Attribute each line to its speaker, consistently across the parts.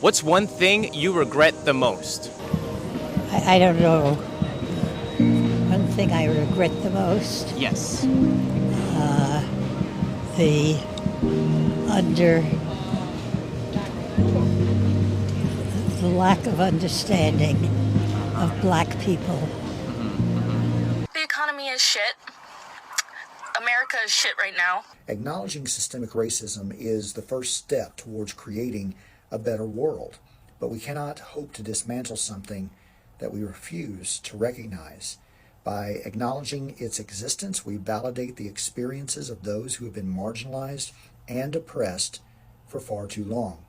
Speaker 1: What's one thing you regret the most?
Speaker 2: I don't know. One thing I regret the most,
Speaker 1: Yes.
Speaker 2: the lack of understanding of black people.
Speaker 3: The economy is shit. America is shit right now.
Speaker 4: Acknowledging systemic racism is the first step towards creating a better world, but we cannot hope to dismantle something that we refuse to recognize. By acknowledging its existence, we validate the experiences of those who have been marginalized and oppressed for far too long.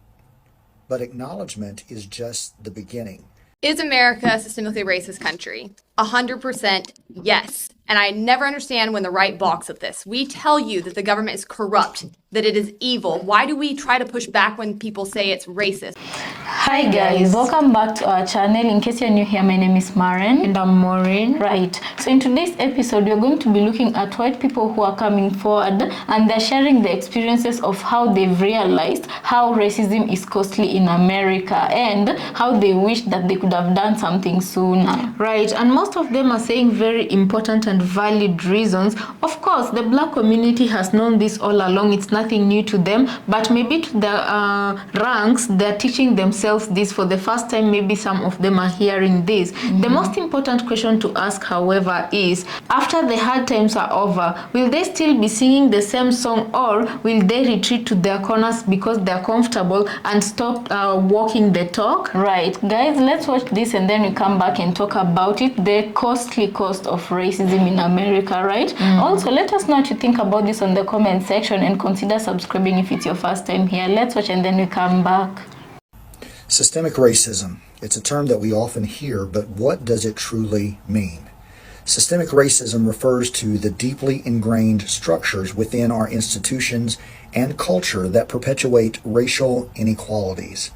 Speaker 4: But acknowledgement is just the beginning.
Speaker 5: Is America a systemically racist country? 100% yes. And I never understand when the right balks at this. We tell you that the government is corrupt, that it is evil. Why do we try to push back when people say it's racist?
Speaker 6: Hi guys, welcome back to our channel. In case you're new here, my name is Maren.
Speaker 7: And I'm Maureen.
Speaker 6: Right, so in today's episode, we're going to be looking at white people who are coming forward and they're sharing the experiences of how they've realized how racism is costly in America and how they wish that they could have done something sooner.
Speaker 7: Right, and most of them are saying very important and valid reasons. Of course, the black community has known this all along. It's nothing new to them, but maybe to the ranks, they're teaching themselves this for the first time. Maybe some of them are hearing this. The most important question to ask, however, is after the hard times are over, will they still be singing the same song, or will they retreat to their corners because they're comfortable and stop walking the talk?
Speaker 6: Right, guys, let's watch this and then we come back and talk about it, the costly cost of racism in America, right? Also, let us know what you think about this on the comment section and consider subscribing if it's your first time here. Let's watch and then we come back.
Speaker 4: Systemic racism. It's a term that we often hear, but what does it truly mean? Systemic racism refers to the deeply ingrained structures within our institutions and culture that perpetuate racial inequalities.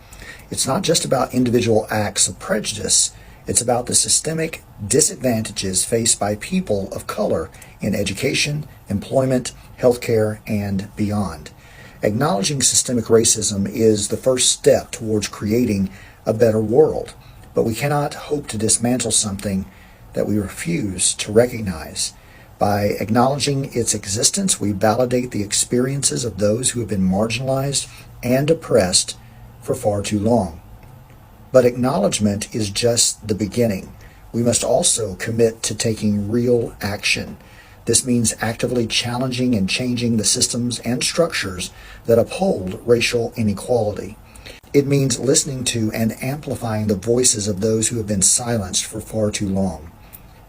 Speaker 4: It's not just about individual acts of prejudice. It's about the systemic disadvantages faced by people of color in education, employment, healthcare, and beyond. Acknowledging systemic racism is the first step towards creating a better world, but we cannot hope to dismantle something that we refuse to recognize. By acknowledging its existence, we validate the experiences of those who have been marginalized and oppressed for far too long. But acknowledgement is just the beginning. We must also commit to taking real action. This means actively challenging and changing the systems and structures that uphold racial inequality. It means listening to and amplifying the voices of those who have been silenced for far too long.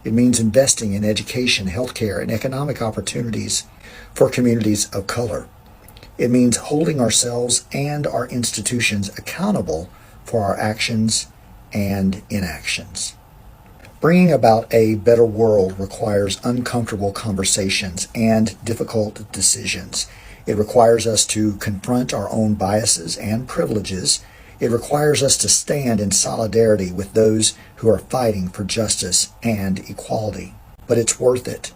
Speaker 4: It means investing in education, healthcare, and economic opportunities for communities of color. It means holding ourselves and our institutions accountable for our actions and inactions. Bringing about a better world requires uncomfortable conversations and difficult decisions. It requires us to confront our own biases and privileges. It requires us to stand in solidarity with those who are fighting for justice and equality. But it's worth it,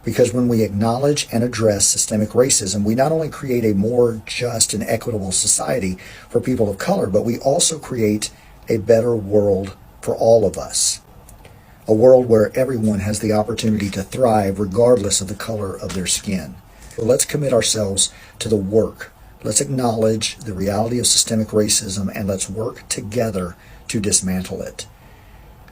Speaker 4: because when we acknowledge and address systemic racism, we not only create a more just and equitable society for people of color, but we also create a better world for all of us. A world where everyone has the opportunity to thrive regardless of the color of their skin. So let's commit ourselves to the work. Let's acknowledge the reality of systemic racism and let's work together to dismantle it.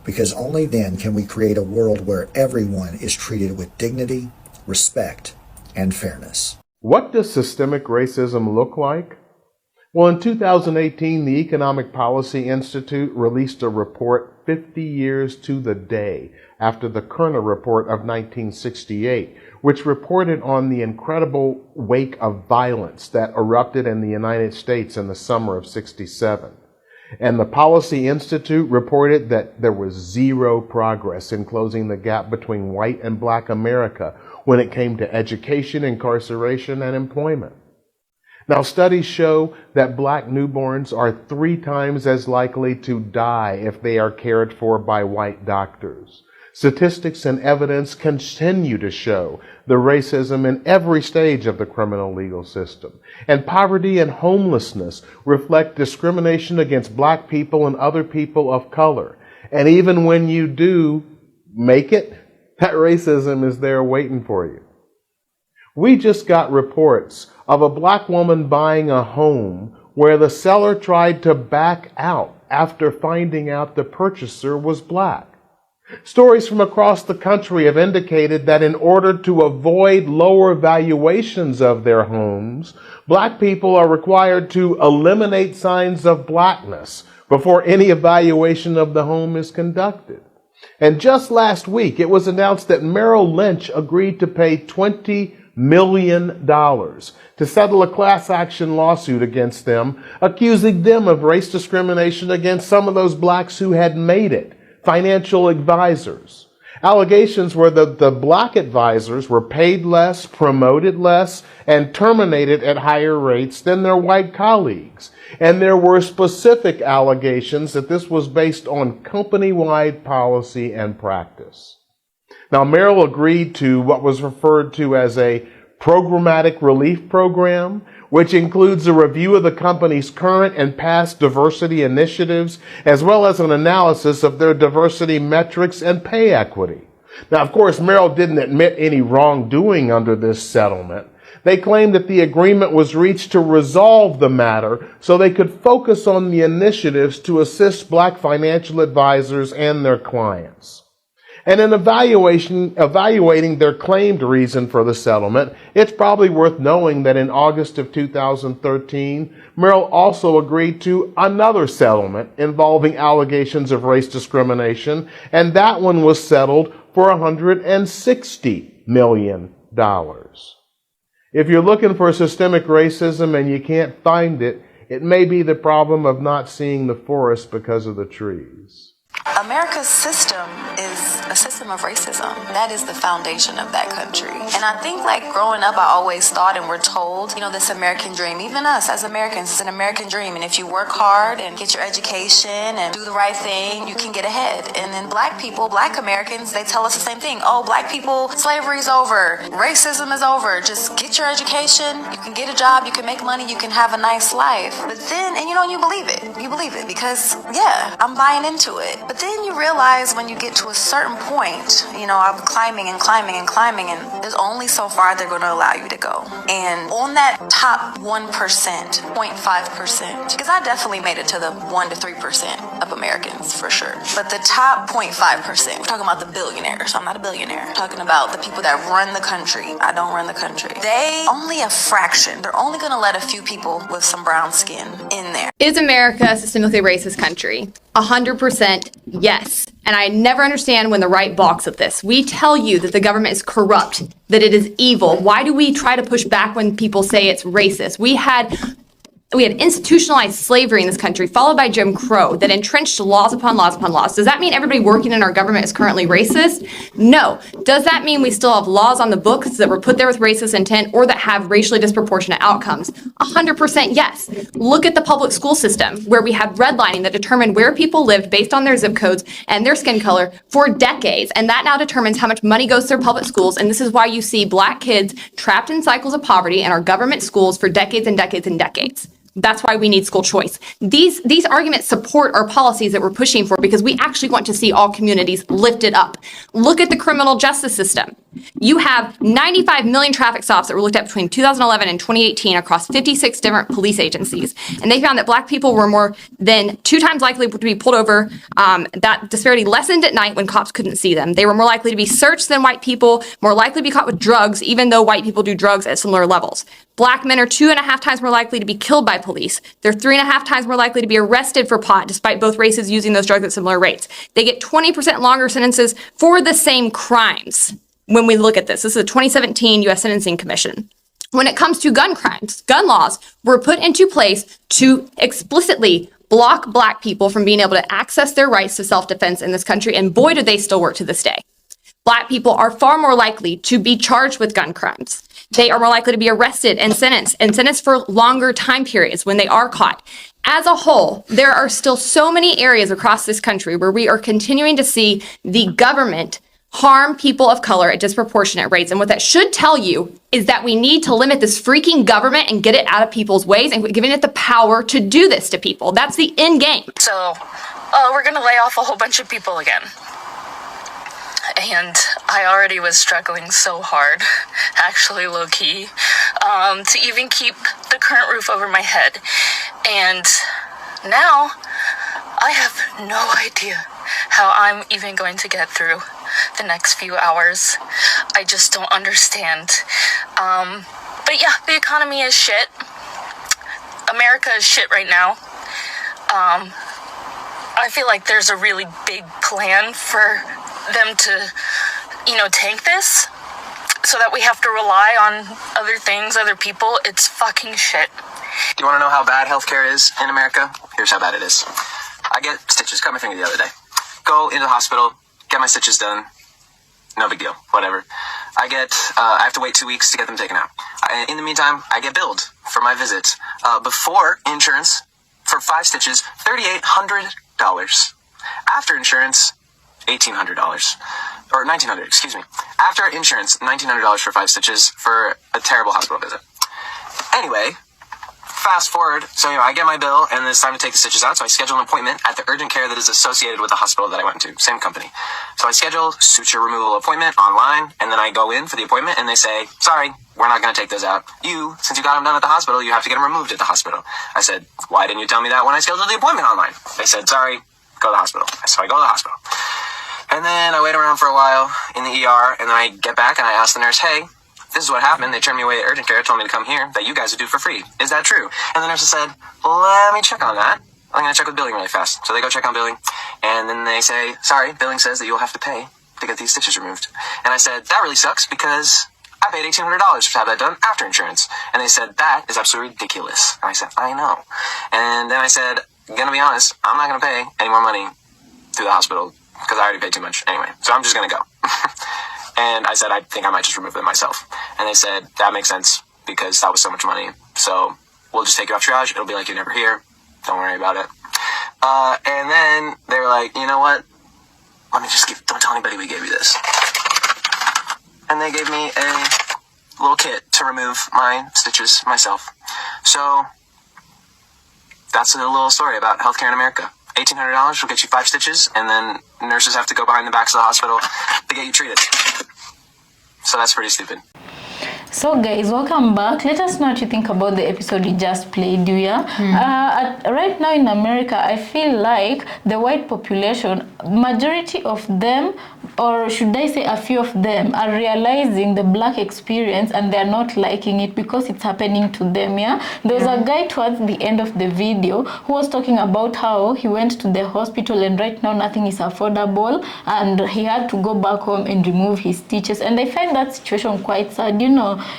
Speaker 4: Because only then can we create a world where everyone is treated with dignity, respect, and fairness.
Speaker 8: What does systemic racism look like? Well, in 2018, the Economic Policy Institute released a report 50 years to the day after the Kerner Report of 1968, which reported on the incredible wake of violence that erupted in the United States in the summer of '67. And the Policy Institute reported that there was zero progress in closing the gap between white and black America when it came to education, incarceration, and employment. Now, studies show that black newborns are 3 times as likely to die if they are cared for by white doctors. Statistics and evidence continue to show the racism in every stage of the criminal legal system. And poverty and homelessness reflect discrimination against black people and other people of color. And even when you do make it, that racism is there waiting for you. We just got reports of a black woman buying a home where the seller tried to back out after finding out the purchaser was black. Stories from across the country have indicated that in order to avoid lower valuations of their homes, black people are required to eliminate signs of blackness before any evaluation of the home is conducted. And just last week, it was announced that Merrill Lynch agreed to pay $20 million to settle a class action lawsuit against them, accusing them of race discrimination against some of those blacks who had made it, financial advisors. Allegations were that the black advisors were paid less, promoted less, and terminated at higher rates than their white colleagues. And there were specific allegations that this was based on company-wide policy and practice. Now, Merrill agreed to what was referred to as a programmatic relief program, which includes a review of the company's current and past diversity initiatives, as well as an analysis of their diversity metrics and pay equity. Now, of course, Merrill didn't admit any wrongdoing under this settlement. They claimed that the agreement was reached to resolve the matter so they could focus on the initiatives to assist black financial advisors and their clients. And in evaluating their claimed reason for the settlement, it's probably worth knowing that in August of 2013, Merrill also agreed to another settlement involving allegations of race discrimination, and that one was settled for $160 million. If you're looking for systemic racism and you can't find it, it may be the problem of not seeing the forest because of the trees.
Speaker 9: America's system is a system of racism. That is the foundation of that country. And I think like growing up, I always thought and we're told, this American dream, even us as Americans, it's an American dream. And if you work hard and get your education and do the right thing, you can get ahead. And then black people, black Americans, they tell us the same thing. Oh, black people, slavery's over. Racism is over. Just get your education. You can get a job. You can make money. You can have a nice life. But then, and you believe it. You believe it because, yeah, I'm buying into it. But then you realize when you get to a certain point, I'm climbing and climbing and climbing, and there's only so far they're going to allow you to go. And on that top 1%, 0.5%, because I definitely made it to the 1 to 3% of Americans for sure. But the top 0.5%, we're talking about the billionaires. I'm not a billionaire. I'm talking about the people that run the country. I don't run the country. They only a fraction. They're only going to let a few people with some brown skin in there.
Speaker 5: Is America a systemically racist country? 100% yes. And I never understand when the right balks at this. We tell you that the government is corrupt, that it is evil. Why do we try to push back when people say it's racist? We had institutionalized slavery in this country, followed by Jim Crow, that entrenched laws upon laws upon laws. Does that mean everybody working in our government is currently racist? No. Does that mean we still have laws on the books that were put there with racist intent or that have racially disproportionate outcomes? 100% yes. Look at the public school system, where we had redlining that determined where people lived based on their zip codes and their skin color for decades. And that now determines how much money goes through public schools. And this is why you see black kids trapped in cycles of poverty in our government schools for decades and decades and decades. That's why we need school choice. These arguments support our policies that we're pushing for because we actually want to see all communities lifted up. Look at the criminal justice system. You have 95 million traffic stops that were looked at between 2011 and 2018 across 56 different police agencies. And they found that black people were more than 2 times likely to be pulled over. That disparity lessened at night when cops couldn't see them. They were more likely to be searched than white people, more likely to be caught with drugs, even though white people do drugs at similar levels. Black men are 2.5 times more likely to be killed by police. They're 3.5 times more likely to be arrested for pot, despite both races using those drugs at similar rates. They get 20% longer sentences for the same crimes. When we look at this is a 2017 U.S. Sentencing Commission. When it comes to gun crimes, gun laws were put into place to explicitly block black people from being able to access their rights to self-defense in this country, and boy, do they still work to this day. Black people are far more likely to be charged with gun crimes. They are more likely to be arrested and sentenced for longer time periods when they are caught. As a whole, there are still so many areas across this country where we are continuing to see the government harm people of color at disproportionate rates. And what that should tell you is that we need to limit this freaking government and get it out of people's ways and giving it the power to do this to people. That's the end game.
Speaker 3: So, we're gonna lay off a whole bunch of people again. And I already was struggling so hard, actually low-key, to even keep the current roof over my head. And now, I have no idea how I'm even going to get through the next few hours. I just don't understand. But yeah, the economy is shit. America is shit right now. I feel like there's a really big plan for them to, tank this so that we have to rely on other things, other people. It's fucking shit.
Speaker 10: Do you want to know how bad healthcare is in America? Here's how bad it is. I get stitches, cut my finger the other day. Go into the hospital, get my stitches done. No big deal, whatever. I have to wait 2 weeks to get them taken out. In the meantime, I get billed for my visits. Before insurance, for 5 stitches, $3,800. After insurance, $1,800. Or $1,900, excuse me. After insurance, $1,900 for 5 stitches for a terrible hospital visit. Anyway, fast forward, so I get my bill and it's time to take the stitches out, so I schedule an appointment at the urgent care that is associated with the hospital that I went to, same company. So I schedule suture removal appointment online, and then I go in for the appointment and they say, sorry, we're not going to take those out. Since you got them done at the hospital, you have to get them removed at the hospital. I said, why didn't you tell me that when I scheduled the appointment online? They said, sorry, go to the hospital. So I go to the hospital. And then I wait around for a while in the ER, and then I get back and I ask the nurse, hey, this is what happened. They turned me away at urgent care, told me to come here, that you guys would do for free. Is that true? And the nurse said, let me check on that. I'm going to check with billing really fast. So they go check on billing, and then they say, sorry, billing says that you'll have to pay to get these stitches removed. And I said, that really sucks because I paid $1,800 to have that done after insurance. And they said, that is absolutely ridiculous. And I said, I know. And then I said, gonna be honest, I'm not going to pay any more money to the hospital because I already paid too much anyway. So I'm just going to go. And I said, I think I might just remove them myself. And they said, that makes sense because that was so much money. So we'll just take you off triage. It'll be like you're never here. Don't worry about it. And then they were like, you know what? Don't tell anybody we gave you this. And they gave me a little kit to remove my stitches myself. So that's a little story about healthcare in America. $1,800 will get you 5 stitches, and then nurses have to go behind the backs of the hospital to get you treated. So that's pretty stupid.
Speaker 6: So guys, welcome back. Let us know what you think about the episode we just played, right now in America, I feel like the white population, majority of them, or should I say a few of them, are realizing the black experience and they're not liking it because it's happening to them. There was a guy towards the end of the video who was talking about how he went to the hospital and right now nothing is affordable and he had to go back home and remove his stitches. And I find that situation quite sad,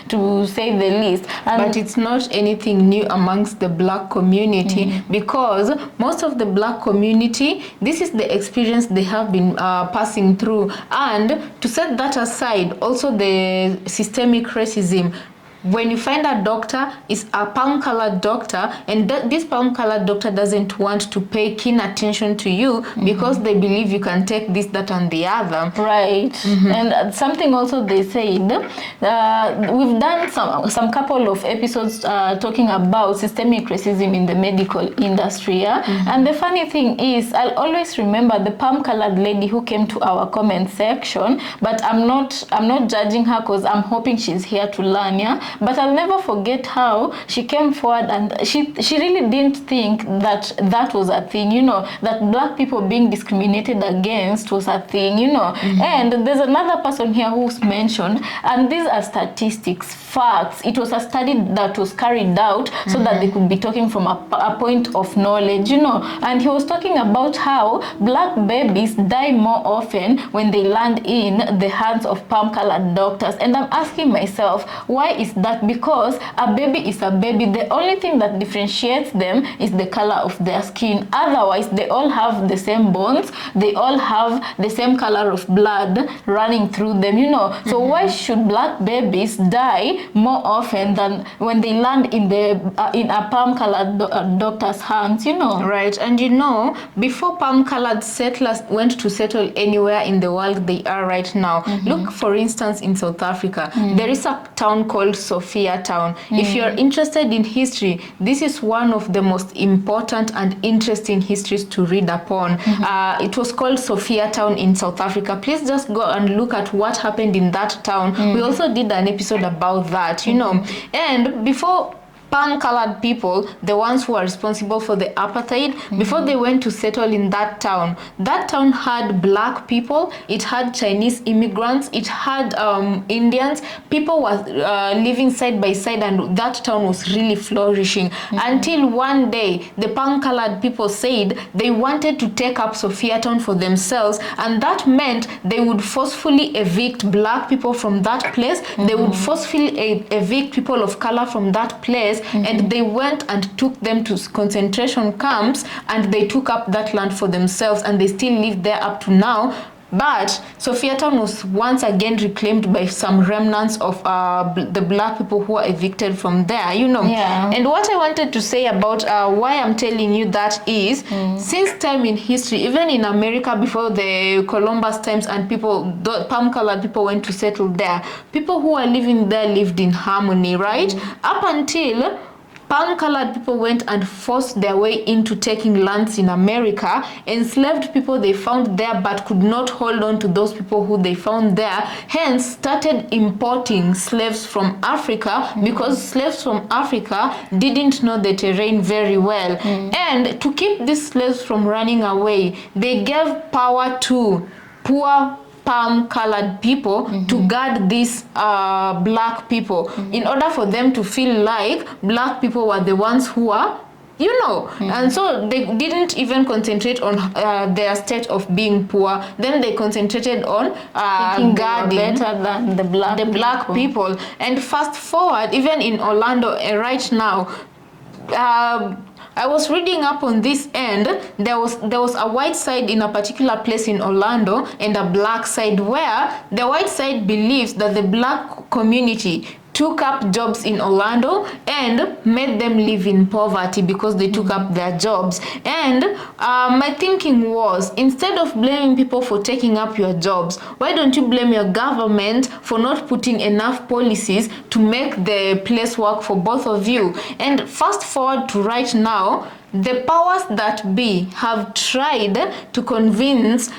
Speaker 6: to say the least.
Speaker 7: But it's not anything new amongst the black community because most of the black community, this is the experience they have been passing through. And to set that aside, also the systemic racism. When you find a doctor, it's a palm-colored doctor, and this palm-colored doctor doesn't want to pay keen attention to you because they believe you can take this, that, and the other.
Speaker 6: Right. And something also they said, we've done some couple of episodes talking about systemic racism in the medical industry. And the funny thing is, I'll always remember the palm-colored lady who came to our comment section, but I'm not judging her because I'm hoping she's here to learn. But I'll never forget how she came forward and she really didn't think that was a thing, that black people being discriminated against was a thing, And there's another person here who's mentioned, and these are statistics, facts. It was a study that was carried out so that they could be talking from a point of knowledge, And he was talking about how black babies die more often when they land in the hands of palm-colored doctors. And I'm asking myself, why is that because a baby is a baby, the only thing that differentiates them is the color of their skin. Otherwise, they all have the same bones, they all have the same color of blood running through them, you know. So why should black babies die more often than when they land in a palm-colored doctor's hands, you know?
Speaker 7: Right, and you know, before palm-colored settlers went to settle anywhere in the world they are right now, look, for instance, in South Africa, there is a town called Sophia Town. If you're interested in history, this is one of the most important and interesting histories to read upon. It was called Sophia Town in South Africa. Please just go and look at what happened in that town. We also did an episode about that, you know. And before palm-colored people, the ones who are responsible for the apartheid, before they went to settle in that town had black people, it had Chinese immigrants, it had Indians. People were living side by side, and that town was really flourishing until one day the palm-colored people said they wanted to take up Sophia Town for themselves, and that meant they would forcefully evict black people from that place. They would forcefully evict people of color from that place. And they went and took them to concentration camps, and they took up that land for themselves, and they still live there up to now. But Sophia Town was once again reclaimed by some remnants of the black people who were evicted from there, you know. And what I wanted to say about why I'm telling you that is, since time in history, even in America before the Columbus times and palm-colored people went to settle there, people who were living there lived in harmony, right? Up until palm-colored people went and forced their way into taking lands in America. Enslaved people they found there but could not hold on to those people who they found there, hence started importing slaves from Africa, because slaves from Africa didn't know the terrain very well. And to keep these slaves from running away, they gave power to poor palm-colored people to guard these black people, in order for them to feel like black people were the ones who are, you know. And so they didn't even concentrate on their state of being poor. Then they concentrated on guarding
Speaker 6: better than the black
Speaker 7: people. And fast forward, even in Orlando right now, I was reading up on this end. There was a white side in a particular place in Orlando and a black side, where the white side believes that the black community took up jobs in Orlando and made them live in poverty because they took up their jobs. And my thinking was, instead of blaming people for taking up your jobs, why don't you blame your government for not putting enough policies to make the place work for both of you? And fast forward to right now, the powers that be have tried to convince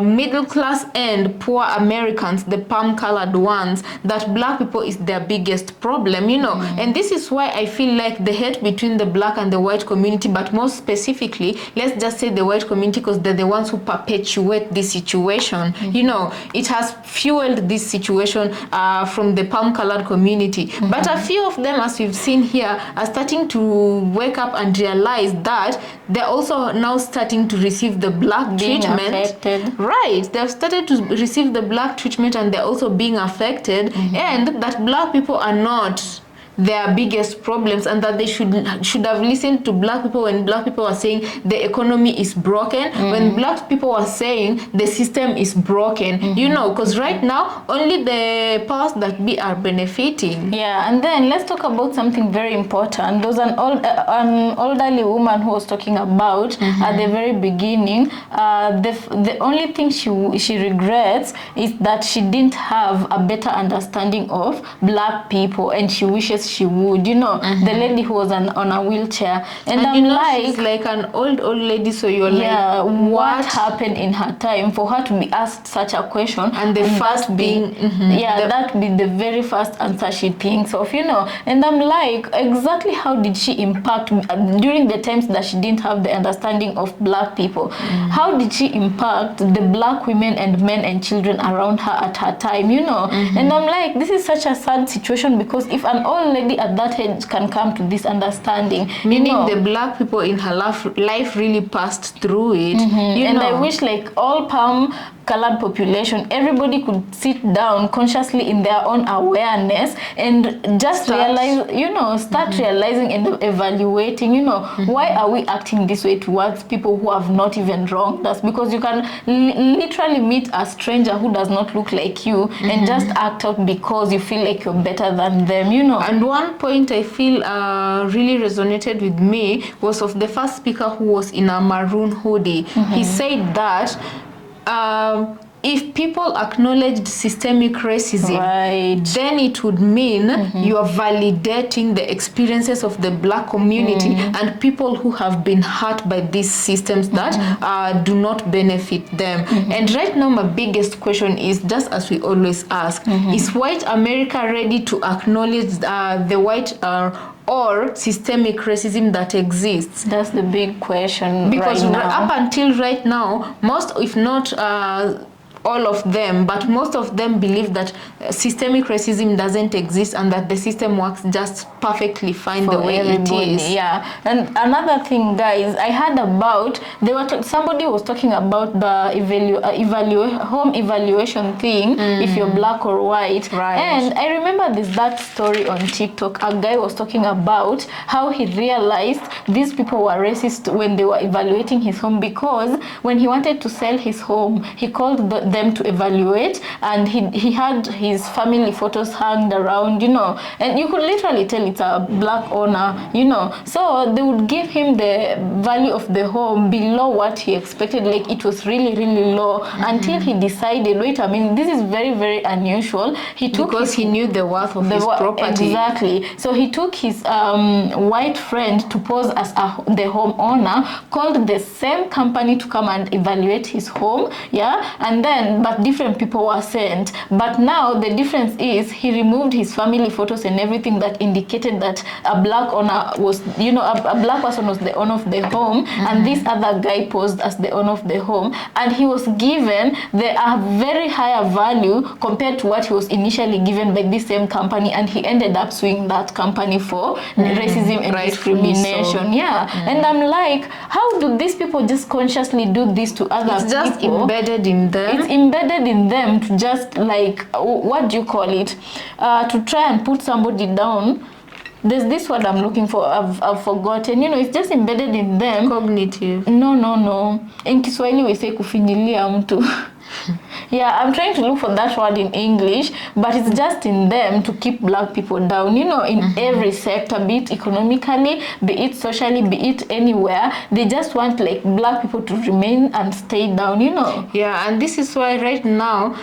Speaker 7: middle class and poor Americans, the palm-colored ones, that black people is their biggest problem, you know. And this is why I feel like the hate between the black and the white community, but more specifically, let's just say the white community, because they're the ones who perpetuate this situation, you know. It has fueled this situation from the palm-colored community. But a few of them, as we've seen here, are starting to wake up and realize that they're also now starting to receive the black treatment. Right, they've started to receive the black treatment, and they're also being affected, and that black people are not their biggest problems, and that they should have listened to black people when black people were saying the economy is broken, when black people were saying the system is broken, you know, because right now only the powers that be are benefiting.
Speaker 6: And then let's talk about something very important. There was an elderly woman who was talking about at the very beginning, the only thing she regrets is that she didn't have a better understanding of black people, and she wishes she would, you know. The lady who was on a wheelchair, and I'm,
Speaker 7: you know,
Speaker 6: like,
Speaker 7: she's like an old lady, so you're like,
Speaker 6: what happened in her time for her to be asked such a question,
Speaker 7: and the first being
Speaker 6: that be the very first answer she thinks of, you know. And I'm like, exactly how did she impact during the times that she didn't have the understanding of black people? How did she impact the black women and men and children around her at her time, you know? And I'm like, this is such a sad situation, because if an old lady at that age can come to this understanding,
Speaker 7: meaning,
Speaker 6: you know,
Speaker 7: the black people in her life really passed through it, you
Speaker 6: and
Speaker 7: know.
Speaker 6: I wish like all palm colored population, everybody could sit down consciously in their own awareness and just realize, start realizing and evaluating, why are we acting this way towards people who have not even wronged us? Because you can literally meet a stranger who does not look like you and just act out because you feel like you're better than them,
Speaker 7: And one point I feel really resonated with me was of the first speaker who was in a maroon hoodie. He said that if people acknowledged systemic racism, then it would mean you are validating the experiences of the Black community and people who have been hurt by these systems that do not benefit them. And right now, my biggest question is, just as we always ask, is white America ready to acknowledge the white or systemic racism that exists?
Speaker 6: That's the big question.
Speaker 7: Because
Speaker 6: right now,
Speaker 7: up until right now, most, if not all of them, but most of them believe that systemic racism doesn't exist and that the system works just perfectly fine the way it is.
Speaker 6: Yeah. And another thing, guys, I heard about, somebody was talking about the home evaluation thing, if you're Black or white.
Speaker 7: Right.
Speaker 6: And I remember that story on TikTok. A guy was talking about how he realized these people were racist when they were evaluating his home, because when he wanted to sell his home, he called them to evaluate, and he had his family photos hanged around, and you could literally tell it's a Black owner, so they would give him the value of the home below what he expected. Like, it was really, really low until he decided, wait a minute, this is very, very unusual.
Speaker 7: Because he knew the worth of his property.
Speaker 6: Exactly. So he took his white friend to pose as the homeowner, called the same company to come and evaluate his home, and then but different people were sent. But now the difference is he removed his family photos and everything that indicated that a Black owner was, a Black person was the owner of the home, and this other guy posed as the owner of the home, and he was given a very higher value compared to what he was initially given by this same company, and he ended up suing that company for racism and discrimination. And I'm like, how do these people just consciously do this to other people?
Speaker 7: It's just embedded in them.
Speaker 6: It's embedded in them to just, like, what do you call it? To try and put somebody down. There's this word I'm looking for, I've forgotten. It's just embedded in them.
Speaker 7: Cognitive.
Speaker 6: No. In Kiswahili we say kufinyilia mtu. Yeah, I'm trying to look for that word in English, but it's just in them to keep Black people down, in every sector, be it economically, be it socially, be it anywhere. They just want, like, Black people to remain and stay down,
Speaker 7: Yeah, and this is why right now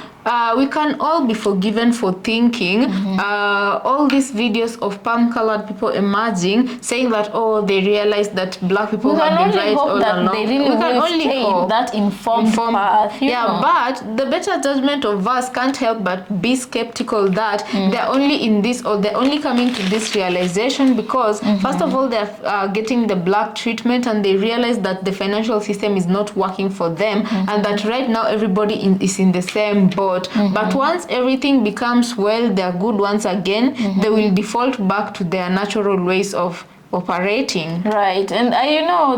Speaker 7: we can all be forgiven for thinking all these videos of palm-colored people emerging, saying that, they realize that Black people have been right all along.
Speaker 6: They really will stay in that informed path.
Speaker 7: But the better judgment of us can't help but be skeptical that they're only in this, or they're only coming to this realization because first of all, they're getting the Black treatment, and they realize that the financial system is not working for them, and that right now everybody is in the same boat. But once everything becomes they're good once again, they will default back to their natural ways of operating.
Speaker 6: Right. And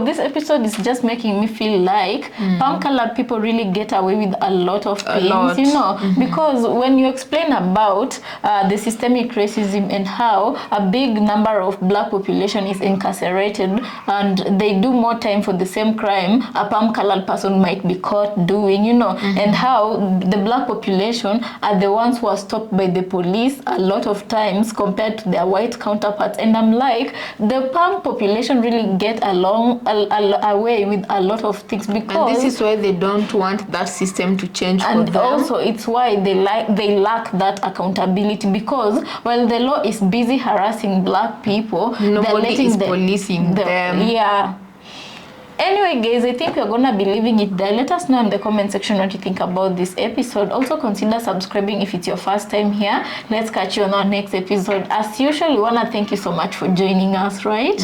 Speaker 6: this episode is just making me feel like palm-colored people really get away with a lot of things, because when you explain about the systemic racism and how a big number of Black population is incarcerated and they do more time for the same crime a palm-colored person might be caught doing, and how the Black population are the ones who are stopped by the police a lot of times compared to their white counterparts. And I'm like, the palm population really get away with a lot of things, because
Speaker 7: and this is why they don't want that system to change for them.
Speaker 6: And also it's why they lack that accountability, because while the law is busy harassing Black people,
Speaker 7: nobody is policing them.
Speaker 6: Yeah. Anyway, guys, I think we're gonna be leaving it there. Let us know in the comment section what you think about this episode. Also consider subscribing if it's your first time here. Let's catch you on our next episode. As usual, we wanna thank you so much for joining us, right?